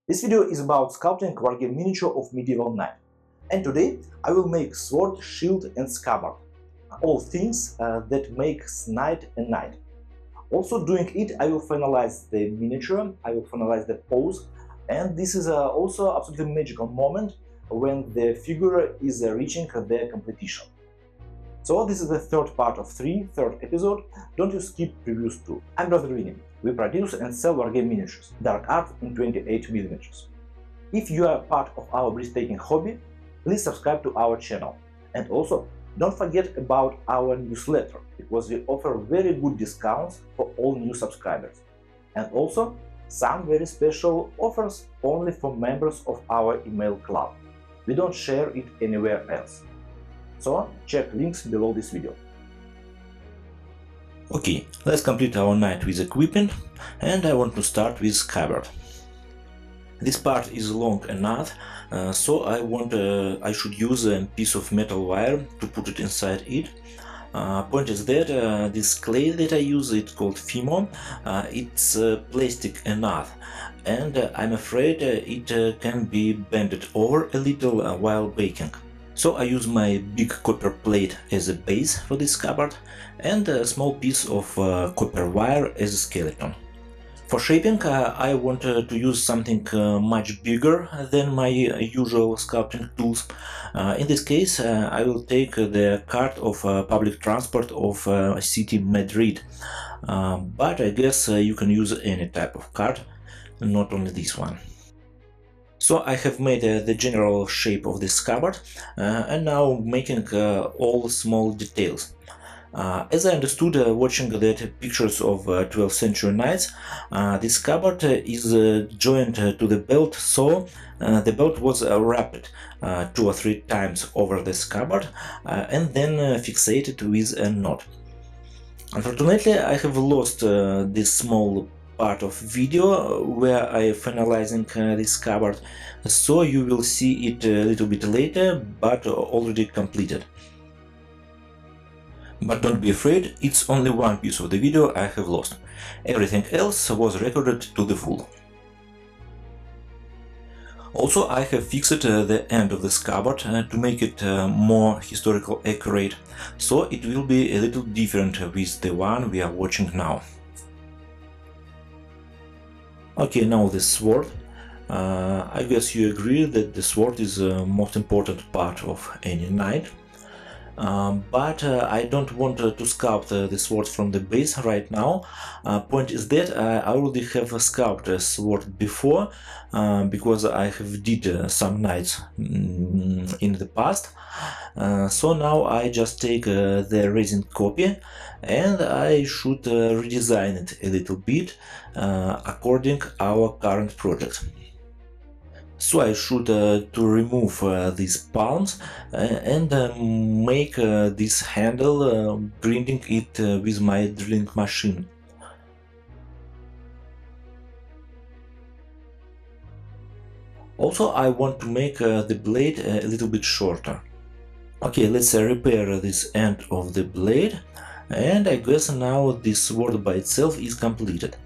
This video is about sculpting wargame miniature of medieval knight, and today I will make sword, shield and scabbard, all things that makes knight a knight. Also doing it, I will finalize the miniature, I will finalize the pose, and this is also absolutely magical moment when the figure is reaching their completion. So this is the third part of third episode. Don't you skip previous two. I'm Brother-Vinni. We produce and sell wargame miniatures, dark art in 28mm. If you are part of our breathtaking hobby, please subscribe to our channel. And also, don't forget about our newsletter, because we offer very good discounts for all new subscribers. And also, some very special offers only for members of our email club. We don't share it anywhere else. So, check links below this video. Okay, let's complete our knight with equipment, and I want to start with scabbard. This part is long enough, so I should use a piece of metal wire to put it inside it. Point is that this clay that I use, it's called Fimo, it's plastic enough, and I'm afraid it can be bended over a little while baking. So I use my big copper plate as a base for this scabbard and a small piece of copper wire as a skeleton. For shaping, I want to use something much bigger than my usual sculpting tools. In this case, I will take the card of public transport of city Madrid, but I guess you can use any type of card, not only this one. So I have made the general shape of this scabbard, and now making all small details. As I understood watching the pictures of 12th century knights, this scabbard is joined to the belt, so the belt was wrapped 2 or 3 times over the scabbard and then fixated with a knot. Unfortunately, I have lost this small part of video where I am finalizing this scabbard, so you will see it a little bit later, but already completed. But don't be afraid, it's only one piece of the video I have lost. Everything else was recorded to the full. Also, I have fixed the end of the scabbard to make it more historical accurate, so it will be a little different with the one we are watching now. Okay, now the sword. I guess you agree that the sword is the most important part of any knight. But I don't want to sculpt the sword from the base right now. Point is that I already have sculpted a sword before, because I have did some knights in the past. So now I just take the resin copy and I should redesign it a little bit according our current project. So I should to remove these palms and make this handle, grinding it with my drilling machine. Also, I want to make the blade a little bit shorter. Okay, let's repair this end of the blade, and I guess now this sword by itself is completed.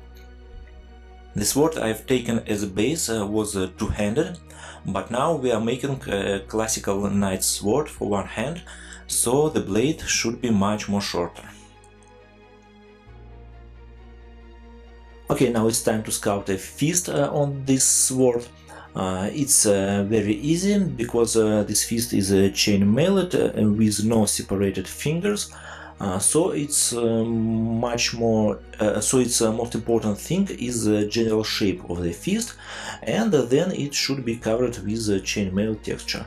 The sword I've taken as a base was two-handed, but now we are making a classical knight sword for one hand, so the blade should be much more shorter. Okay, now it's time to sculpt a fist on this sword. It's very easy, because this fist is chain-mailed with no separated fingers. So it's much more. Its most important thing is the general shape of the fist, and then it should be covered with chainmail texture.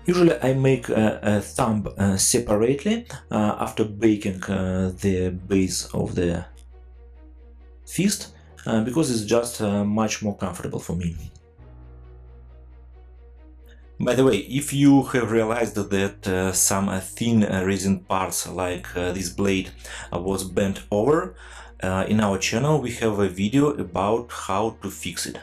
Usually I make a thumb separately after baking the base of the fist, because it's just much more comfortable for me. By the way, if you have realized that some thin resin parts like this blade was bent over, in our channel we have a video about how to fix it.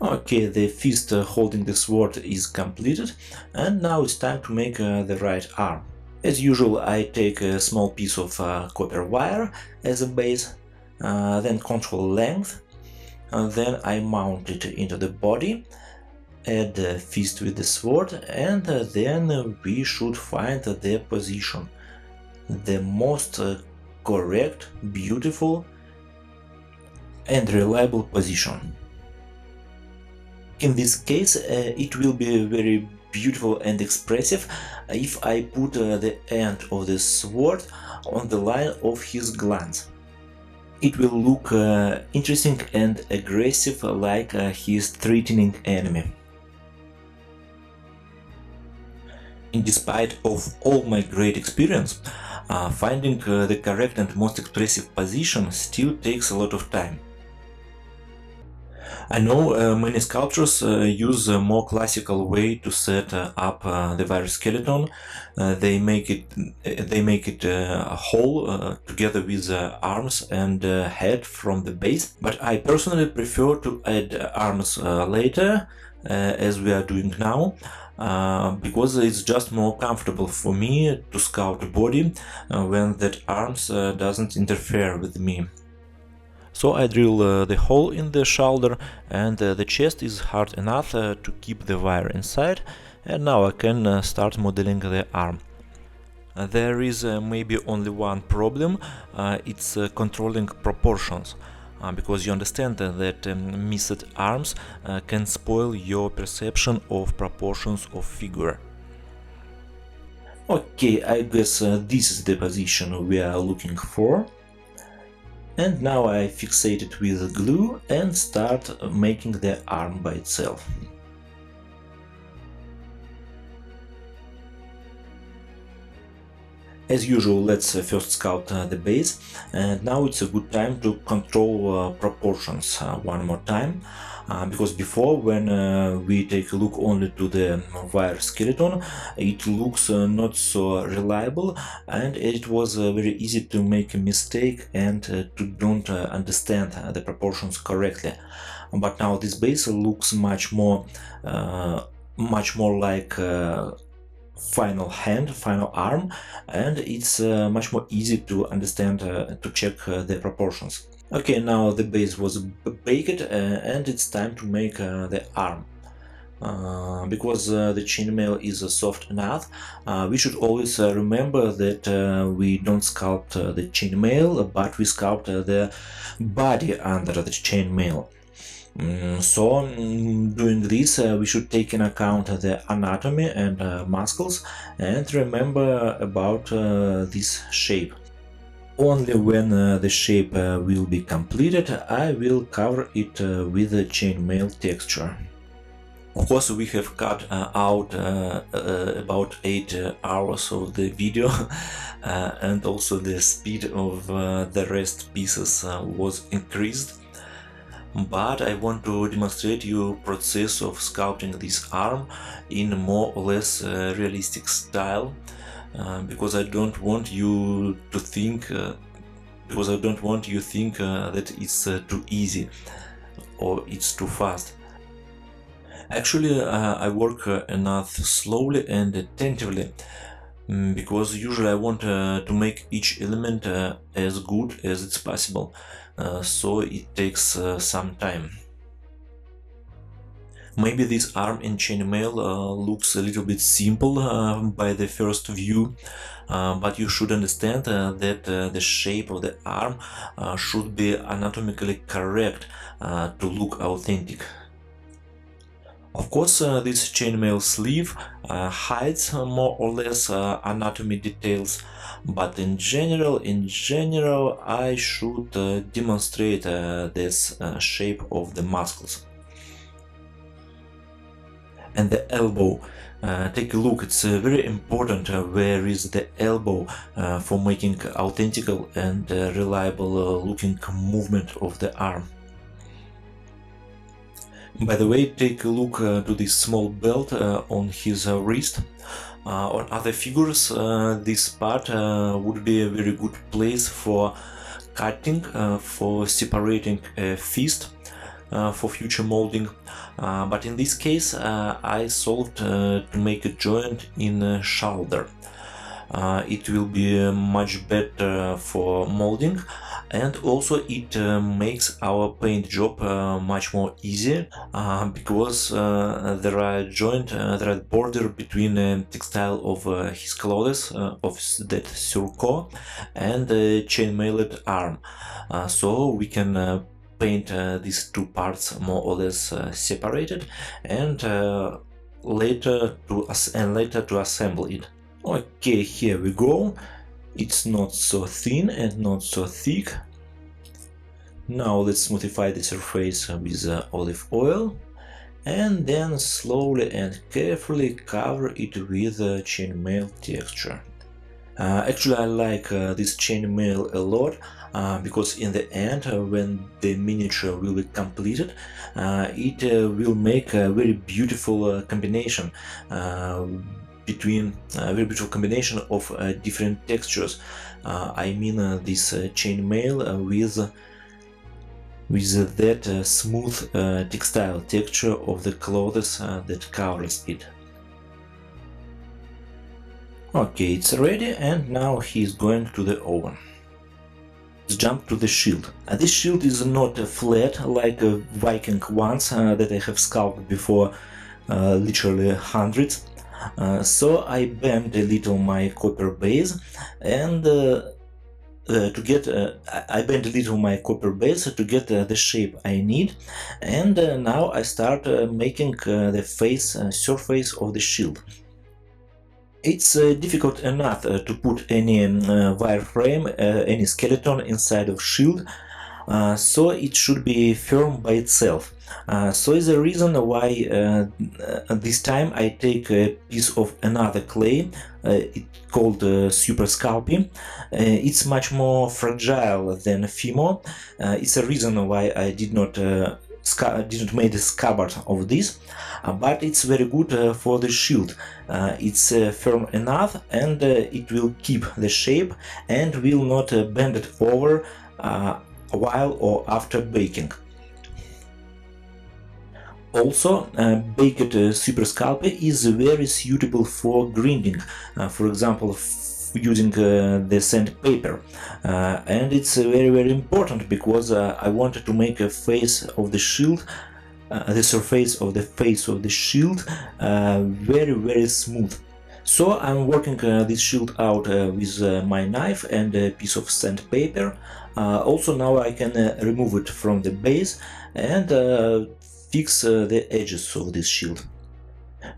Okay, the fist holding the sword is completed, and now it's time to make the right arm. As usual, I take a small piece of copper wire as a base, then control length, Then I mount it into the body, add the fist with the sword, and then we should find the position, the most correct, beautiful and reliable position. In this case, it will be very beautiful and expressive if I put the end of the sword on the line of his glance. It will look interesting and aggressive, like he is threatening enemy. In despite of all my great experience, finding the correct and most expressive position still takes a lot of time. I know many sculptors use a more classical way to set up the wire skeleton. They make it whole together with arms and head from the base. But I personally prefer to add arms later, as we are doing now, because it's just more comfortable for me to sculpt the body when that arms doesn't interfere with me. So I drill the hole in the shoulder, and the chest is hard enough to keep the wire inside, and now I can start modeling the arm. There is maybe only one problem, it's controlling proportions, because you understand that missed arms can spoil your perception of proportions of figure. Okay, I guess this is the position we are looking for. And now I fixate it with glue and start making the arm by itself. As usual, let's first sculpt the base, and now it's a good time to control proportions one more time. Because before, when we take a look only to the wire skeleton, it looks not so reliable, and it was very easy to make a mistake and to don't understand the proportions correctly. But now this base looks much more like final hand, final arm, and it's much more easy to understand, to check the proportions. Okay, now the base was baked and it's time to make the arm. Because the chainmail is soft enough, we should always remember that we don't sculpt the chainmail, but we sculpt the body under the chainmail. So, doing this, we should take in account the anatomy and muscles and remember about this shape. Only when the shape will be completed, I will cover it with a chainmail texture. Of course, we have cut out about 8 hours of the video, and also the speed of the rest pieces was increased. But I want to demonstrate you process of sculpting this arm in more or less realistic style. Because I don't want you to think that it's too easy or it's too fast. Actually, I work enough slowly and attentively, because usually I want to make each element as good as it's possible, so it takes some time. Maybe this arm in chainmail looks a little bit simple by the first view, but you should understand that the shape of the arm should be anatomically correct to look authentic. Of course, this chainmail sleeve hides more or less anatomy details, but in general, I should demonstrate this shape of the muscles. And the elbow, take a look, it's very important where is the elbow for making authentic and reliable looking movement of the arm. By the way, take a look to this small belt on his wrist. On other figures, this part would be a very good place for cutting, for separating a fist, for future molding, but in this case I solved to make a joint in shoulder. It will be much better for molding, and also it makes our paint job much more easier because there are border between textile of his clothes of that surco and chainmailed arm, so we can paint these two parts more or less separated and later to assemble it. Okay, here we go. It's not so thin and not so thick. Now let's smoothify the surface with olive oil and then slowly and carefully cover it with chainmail texture. Actually, I like this chainmail a lot because in the end, when the miniature will be completed, it will make a very beautiful combination of different textures. I mean this chainmail with that smooth textile texture of the clothes that covers it. Okay, it's ready, and now he's going to the oven. Let's jump to the shield. This shield is not flat like Viking ones that I have sculpted before, literally hundreds. So I bent a little my copper base and I bent a little my copper base to get the shape I need, and now I start making the surface of the shield. It's difficult enough to put any wireframe, any skeleton inside of shield, so it should be firm by itself. So is the reason why this time I take a piece of another clay, it's called Super Sculpting. It's much more fragile than Fimo. It's a reason why I did not made a scabbard of this, but it's very good for the shield. It's firm enough, and it will keep the shape and will not bend it over while or after baking. Also, baked Super Sculpting is very suitable for grinding, for example, using the sandpaper, and it's very important because I wanted to make a face of the shield, the surface of the face of the shield very smooth. So I'm working this shield out with my knife and a piece of sandpaper. Also now I can remove it from the base and fix the edges of this shield.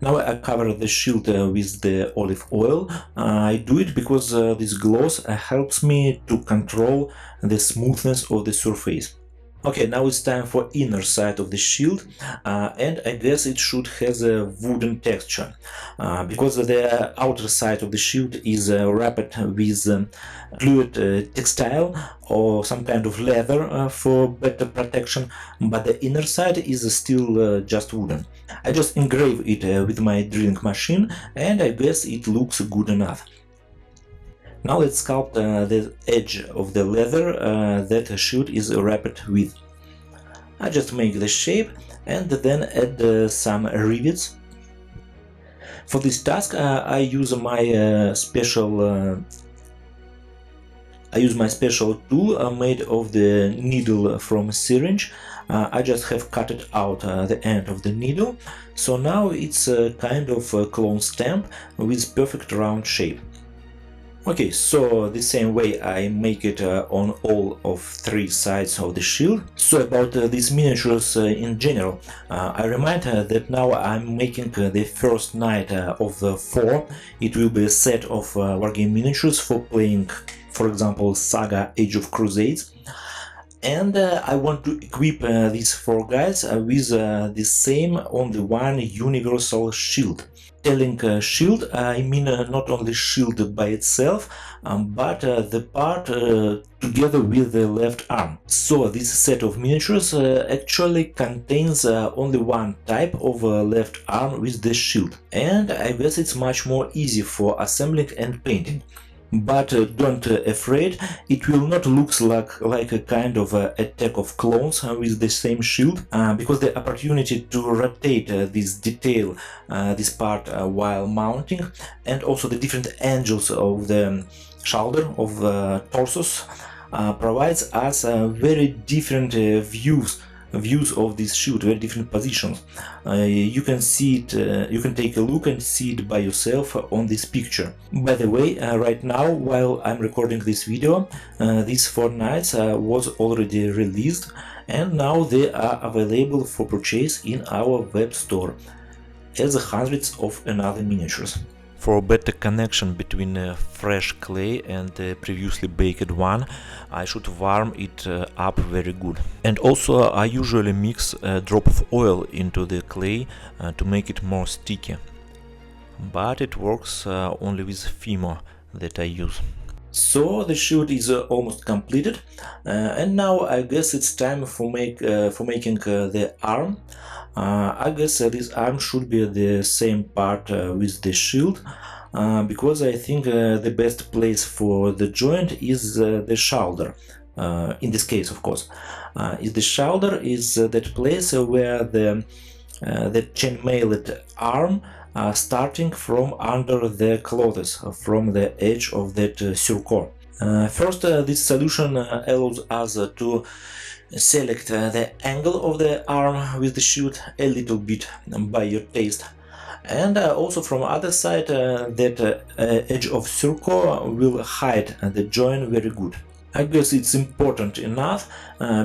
Now I cover the shield with the olive oil. I do it because this gloss helps me to control the smoothness of the surface. Okay, now it's time for inner side of the shield, and I guess it should have a wooden texture, because the outer side of the shield is wrapped with fluid textile or some kind of leather for better protection, but the inner side is still just wooden. I just engrave it with my drilling machine, and I guess it looks good enough. Now let's sculpt the edge of the leather that the shield is wrapped with. I just make the shape and then add some rivets. For this task I use my special tool made of the needle from a syringe. I just have cut it out the end of the needle, so now it's a kind of a clone stamp with perfect round shape. Okay, so the same way I make it on all of three sides of the shield. So about these miniatures in general, I remind that now I'm making the first night of the 4. It will be a set of wargame miniatures for playing, for example, Saga Age of Crusades. And I want to equip these 4 guys with the same only one universal shield. Telling shield, I mean not only shield by itself, but the part together with the left arm. So this set of miniatures actually contains only one type of left arm with the shield, and I guess it's much more easy for assembling and painting. But don't afraid, it will not look like a kind of attack of clones with the same shield, because the opportunity to rotate this detail, this part while mounting, and also the different angles of the shoulder, of the torsos, provides us very different views of this shield, very different positions. You can see it, you can take a look and see it by yourself on this picture. By the way, right now, while I'm recording this video, these 4 knights was already released, and now they are available for purchase in our web store, as hundreds of another miniatures. For a better connection between fresh clay and the previously baked one, I should warm it up very good. And also I usually mix a drop of oil into the clay to make it more sticky. But it works only with Fimo that I use. So the shield is almost completed, and now I guess it's time for making the arm. I guess this arm should be the same part with the shield, because I think the best place for the joint is the shoulder. In this case, of course, is the shoulder is that place where the chainmailed arm starting from under the clothes, from the edge of that surco. First, this solution allows us to select the angle of the arm with the shield a little bit by your taste, and also from other side that edge of circle will hide the joint very good. I guess it's important enough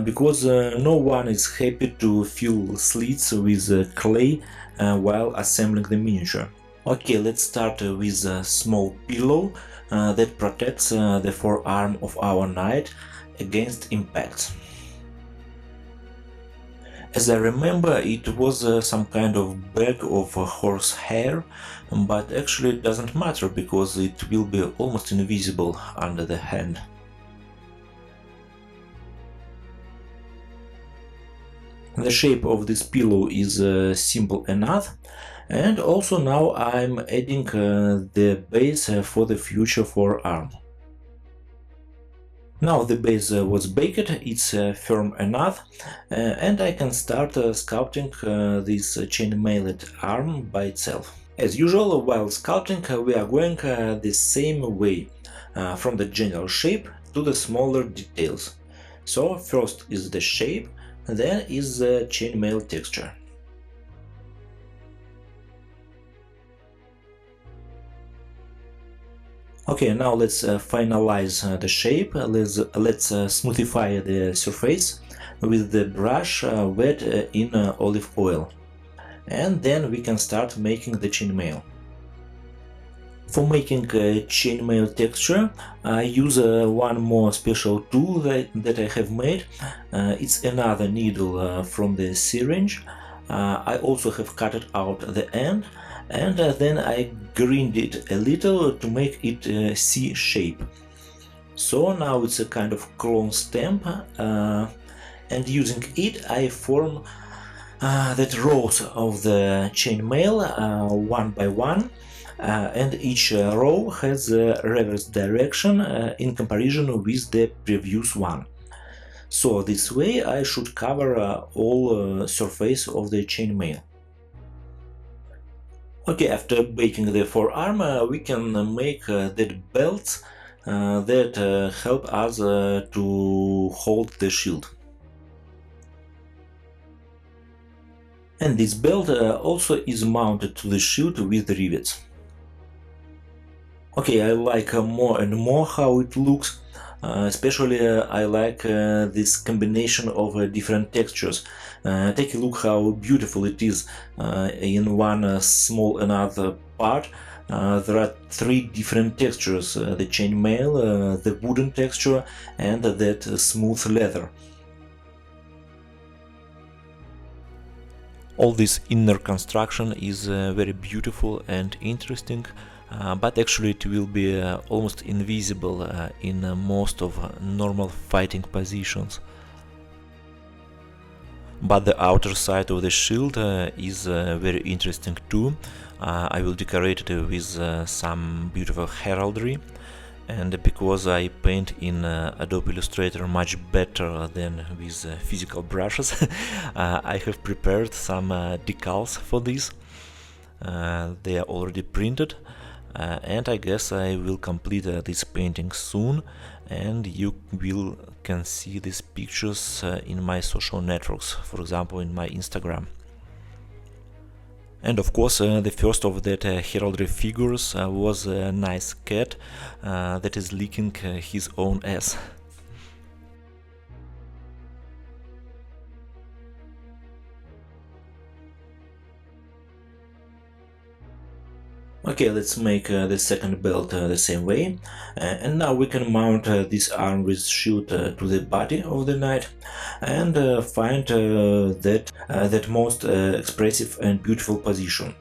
because no one is happy to fill slits with clay while assembling the miniature. Okay, let's start with a small pillow that protects the forearm of our knight against impacts. As I remember, it was some kind of bag of horsehair, but actually it doesn't matter because it will be almost invisible under the hand. The shape of this pillow is simple enough, and also now I'm adding the base for the future forearm. Now the base was baked, it's firm enough, and I can start sculpting this chainmailed arm by itself. As usual, while sculpting we are going the same way, from the general shape to the smaller details. So first is the shape, then is the chainmail texture. Okay, now let's finalize the shape. Let's smoothify the surface with the brush wet in olive oil, and then we can start making the chainmail. For making chainmail texture, I use one more special tool that I have made. It's another needle from the syringe. I also have cut out the end, and then I grind it a little to make it C shape. So now it's a kind of clone stamp, and using it I form that rows of the chainmail one by one. And each row has a reverse direction in comparison with the previous one. So this way I should cover all surface of the chainmail. Okay, after baking the forearm we can make that belts that help us to hold the shield. And this belt also is mounted to the shield with rivets. Okay, I like more and more how it looks, especially I like this combination of different textures. Take a look how beautiful it is. In one small another part there are 3 different textures, the chainmail, the wooden texture, and that smooth leather. All this inner construction is very beautiful and interesting. But actually it will be almost invisible in most of normal fighting positions. But the outer side of the shield is very interesting too. I will decorate it with some beautiful heraldry, and because I paint in Adobe Illustrator much better than with physical brushes, I have prepared some decals for this. They are already printed. and I guess I will complete this painting soon, and you can see these pictures in my social networks, for example in my Instagram. And of course the first of that heraldry figures was a nice cat that is licking his own ass. Okay, let's make the second belt the same way, and now we can mount this arm with shield to the body of the knight, and find that most expressive and beautiful position.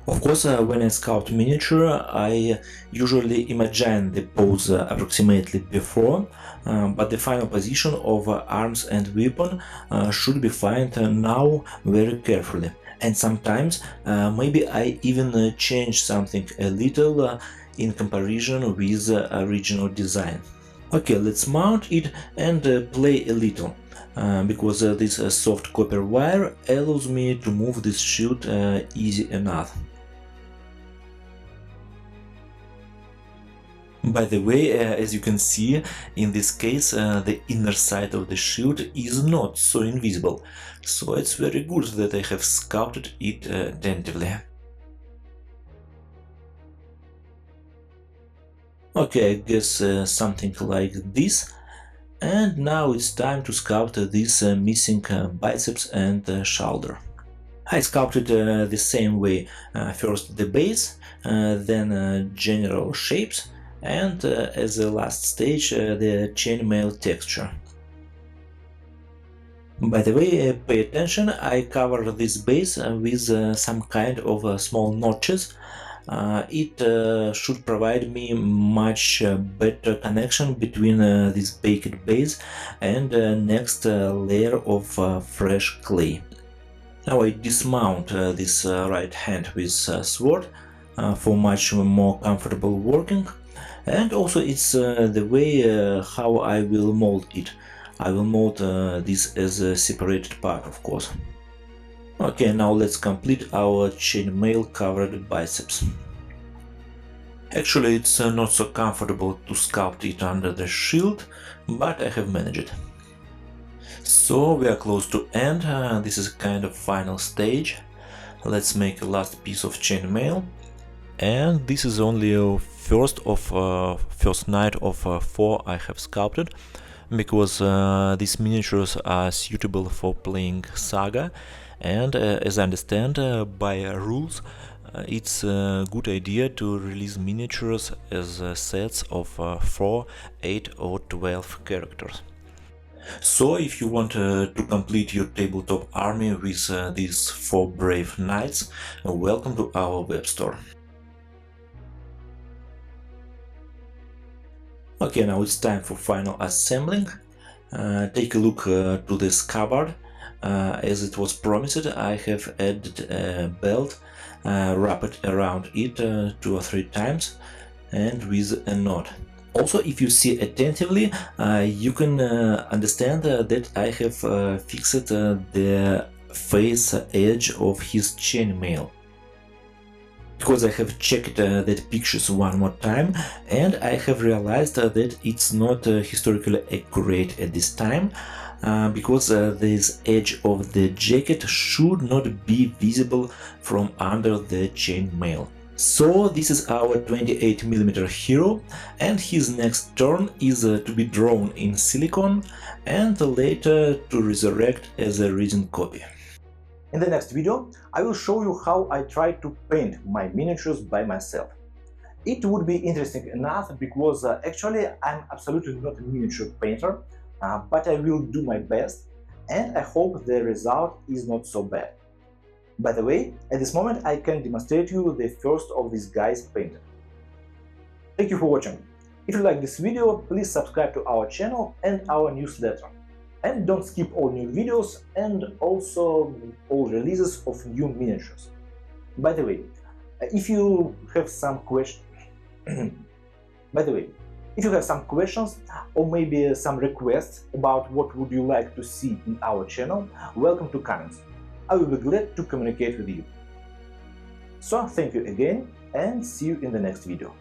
Of course, when I sculpt miniature, I usually imagine the pose approximately before, but the final position of arms and weapon should be found now very carefully. And sometimes maybe I even change something a little in comparison with original design. Okay, let's mount it and play a little, because this soft copper wire allows me to move this shield easy enough. By the way, as you can see, in this case the inner side of the shield is not so invisible, so it's very good that I have sculpted it attentively. Okay, I guess something like this. And now it's time to sculpt this missing biceps and shoulder. I sculpted the same way, first the base, then general shapes, and as a last stage the chainmail texture. By the way, pay attention, I cover this base with some kind of small notches. It should provide me much better connection between this baked base and next layer of fresh clay. Now I dismount this right hand with sword for much more comfortable working. And also it's the way how I will mold it. I will mold this as a separated part, of course. Okay, now let's complete our chainmail covered biceps. Actually, it's not so comfortable to sculpt it under the shield, but I have managed it. So we are close to end. This is kind of final stage. Let's make a last piece of chainmail. And this is only a first night of 4 I have sculpted, because these miniatures are suitable for playing Saga, and as I understand by rules it's a good idea to release miniatures as sets of 4, 8 or 12 characters. So if you want to complete your tabletop army with these 4 brave knights, welcome to our web store. Okay, now it's time for final assembling. Take a look to the scabbard. As it was promised, I have added a belt, wrapped around it 2 or 3 times, and with a knot. Also, if you see attentively, you can understand that I have fixed the face edge of his chainmail. Because I have checked that pictures one more time, and I have realized that it's not historically accurate at this time, because this edge of the jacket should not be visible from under the chainmail. So this is our 28mm hero, and his next turn is to be drawn in silicone and later to resurrect as a resin copy. In the next video, I will show you how I try to paint my miniatures by myself. It would be interesting enough because actually I'm absolutely not a miniature painter, but I will do my best, and I hope the result is not so bad. By the way, at this moment I can demonstrate you the first of these guys painted. Thank you for watching. If you like this video, please subscribe to our channel and our newsletter. And don't skip all new videos and also all releases of new miniatures. By the way, if you have some questions, or maybe some requests about what would you like to see in our channel, welcome to comments. I will be glad to communicate with you. So thank you again, and see you in the next video.